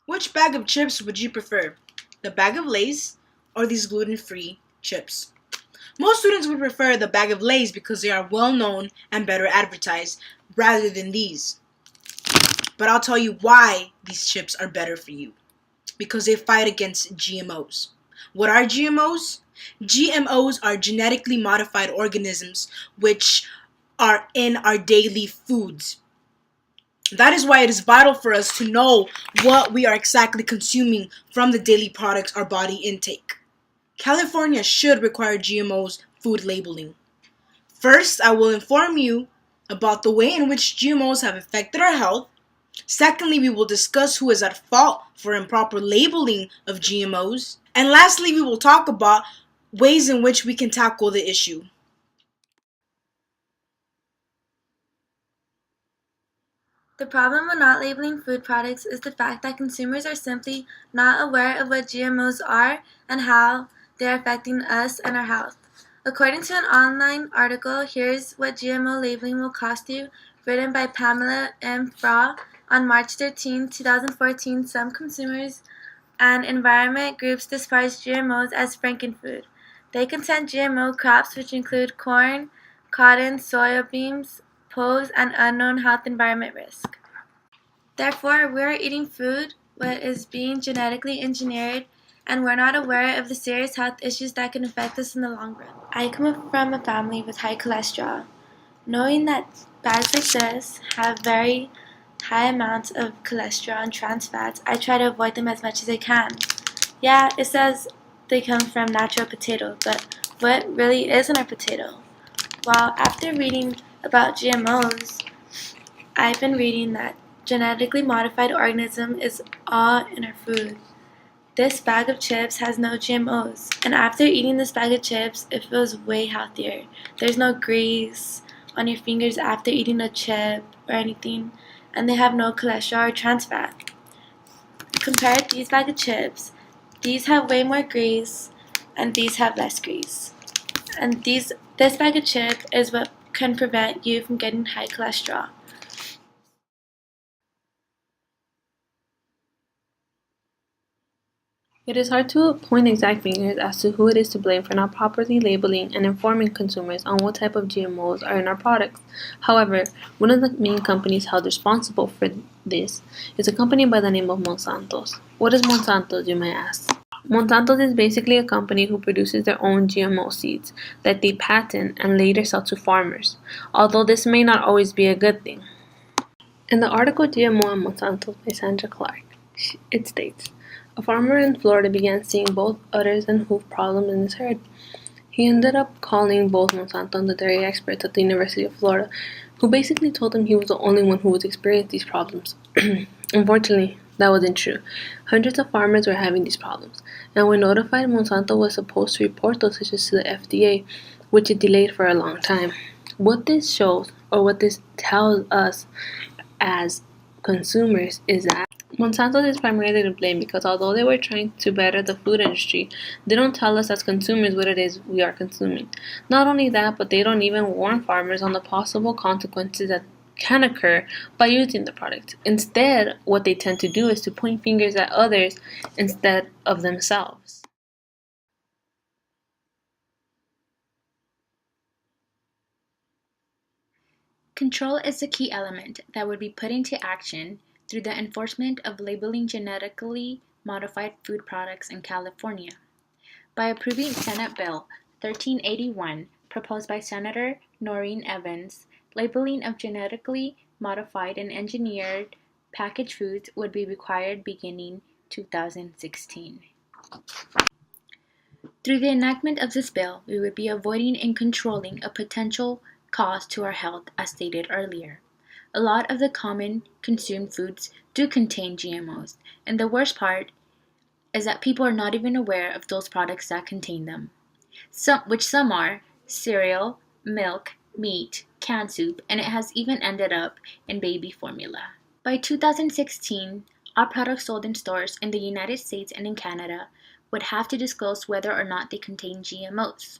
Which bag of chips would you prefer? The bag of Lay's or these gluten-free chips? Most students would prefer the bag of Lay's because they are well known and better advertised rather than these. But I'll tell you why these chips are better for you. Because they fight against GMOs. What are GMOs? GMOs are genetically modified organisms which are in our daily foods. That is why it is vital for us to know what we are exactly consuming from the daily products our body intake. California should require GMOs food labeling. First, I will inform you about the way in which GMOs have affected our health. Secondly, we will discuss who is at fault for improper labeling of GMOs. And lastly, we will talk about ways in which we can tackle the issue. The problem with not labeling food products is the fact that consumers are simply not aware of what GMOs are and how they are affecting us and our health. According to an online article, here's what GMO labeling will cost you, written by Pamela M. Fra on March 13, 2014, some consumers and environment groups despise GMOs as frankenfood. They contend GMO crops, which include corn, cotton, soybeans, pose an unknown health environment risk. Therefore, we are eating food that is being genetically engineered, and we're not aware of the serious health issues that can affect us in the long run. I come from a family with high cholesterol. Knowing that bags like this have very high amounts of cholesterol and trans fats, I try to avoid them as much as I can. Yeah, it says they come from natural potato, but what really is in a potato? Well, after reading about GMOs, I've been reading that genetically modified organism is all in our food. This bag of chips has no GMOs, and after eating this bag of chips, it feels way healthier. There's no grease on your fingers after eating a chip or anything, and they have no cholesterol or trans fat. Compare these bag of chips. These have way more grease, and these have less grease. And this bag of chip is what can prevent you from getting high cholesterol. It is hard to point exact fingers as to who it is to blame for not properly labeling and informing consumers on what type of GMOs are in our products. However, one of the main companies held responsible for this is a company by the name of Monsanto. What is Monsanto, you may ask? Monsanto is basically a company who produces their own GMO seeds that they patent and later sell to farmers, although this may not always be a good thing. In the article GMO and Monsanto by Sandra Clark, it states, a farmer in Florida began seeing both udders and hoof problems in his herd. He ended up calling both Monsanto and the dairy experts at the University of Florida, who basically told him he was the only one who was experiencing these problems. Unfortunately, that wasn't true. Hundreds of farmers were having these problems, and when notified, Monsanto was supposed to report those issues to the FDA, which it delayed for a long time. What this shows, or what this tells us as consumers, is that Monsanto is primarily to blame because although they were trying to better the food industry, they don't tell us as consumers what it is we are consuming. Not only that, but they don't even warn farmers on the possible consequences that can occur by using the product. Instead, what they tend to do is to point fingers at others instead of themselves. Control is the key element that would be put into action through the enforcement of labeling genetically modified food products in California. By approving Senate Bill 1381, proposed by Senator Noreen Evans, labeling of genetically modified and engineered packaged foods would be required beginning 2016. Through the enactment of this bill, we would be avoiding and controlling a potential cost to our health as stated earlier. A lot of the common consumed foods do contain GMOs, and the worst part is that people are not even aware of those products that contain them. Which some are cereal, milk, meat, canned soup, and it has even ended up in baby formula. By 2016, all products sold in stores in the United States and in Canada would have to disclose whether or not they contain GMOs.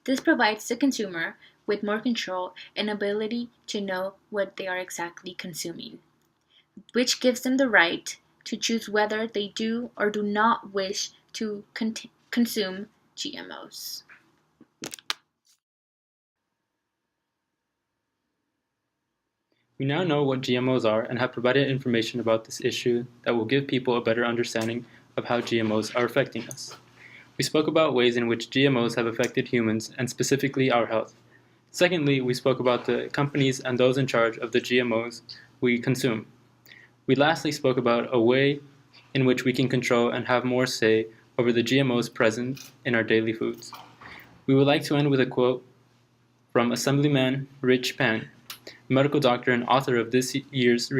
This provides the consumer with more control and ability to know what they are exactly consuming, which gives them the right to choose whether they do or do not wish to consume GMOs. We now know what GMOs are and have provided information about this issue that will give people a better understanding of how GMOs are affecting us. We spoke about ways in which GMOs have affected humans and specifically our health. Secondly, we spoke about the companies and those in charge of the GMOs we consume. We lastly spoke about a way in which we can control and have more say over the GMOs present in our daily foods. We would like to end with a quote from Assemblyman Rich Pan, a medical doctor and author of this year's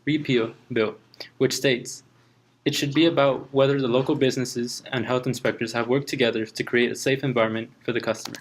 repeal bill, which states, "It should be about whether the local businesses and health inspectors have worked together to create a safe environment for the customer."